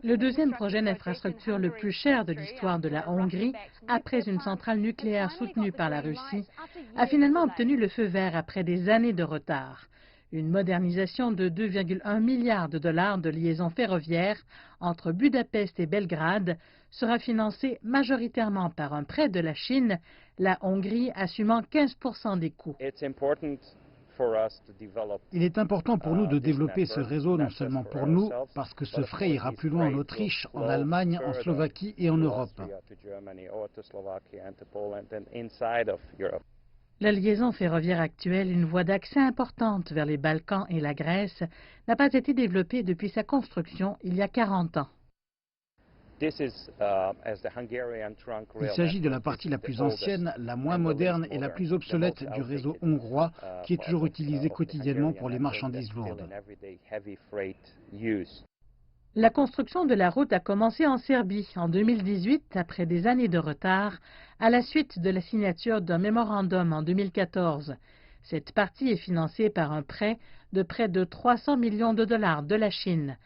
Le deuxième projet d'infrastructure le plus cher de l'histoire de la Hongrie, après une centrale nucléaire soutenue par la Russie, a finalement obtenu le feu vert après des années de retard. Une modernisation de 2,1 milliards de dollars de liaison ferroviaire entre Budapest et Belgrade sera financée majoritairement par un prêt de la Chine, la Hongrie assumant 15% des coûts. Il est important pour nous de développer ce réseau, non seulement pour nous, parce que ce fret ira plus loin en Autriche, en Allemagne, en Slovaquie et en Europe. La liaison ferroviaire actuelle, une voie d'accès importante vers les Balkans et la Grèce, n'a pas été développée depuis sa construction il y a 40 ans. Il s'agit de la partie la plus ancienne, la moins moderne et la plus obsolète du réseau hongrois, qui est toujours utilisé quotidiennement pour les marchandises lourdes. La construction de la route a commencé en Serbie en 2018, après des années de retard, à la suite de la signature d'un mémorandum en 2014. Cette partie est financée par un prêt de près de 300 millions de dollars de la Chine.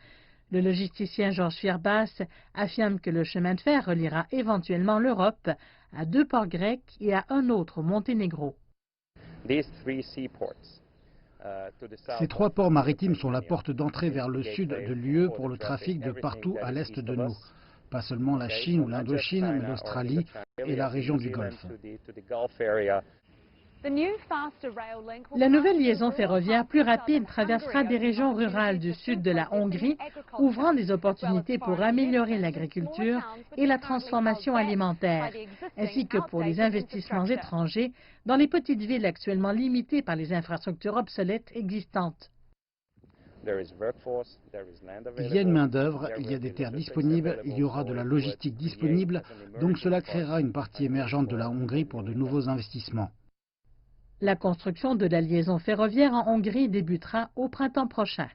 Le logisticien Georges Fierbas affirme que le chemin de fer reliera éventuellement l'Europe à 2 ports grecs et à un autre au Monténégro. Ces 3 ports maritimes sont la porte d'entrée vers le sud de l'UE pour le trafic de partout à l'est de nous. Pas seulement la Chine ou l'Indochine, mais l'Australie et la région du Golfe. La nouvelle liaison ferroviaire plus rapide traversera des régions rurales du sud de la Hongrie, ouvrant des opportunités pour améliorer l'agriculture et la transformation alimentaire, ainsi que pour les investissements étrangers dans les petites villes actuellement limitées par les infrastructures obsolètes existantes. Il y a une main-d'œuvre, il y a des terres disponibles, il y aura de la logistique disponible, donc cela créera une partie émergente de la Hongrie pour de nouveaux investissements. La construction de la liaison ferroviaire en Hongrie débutera au printemps prochain.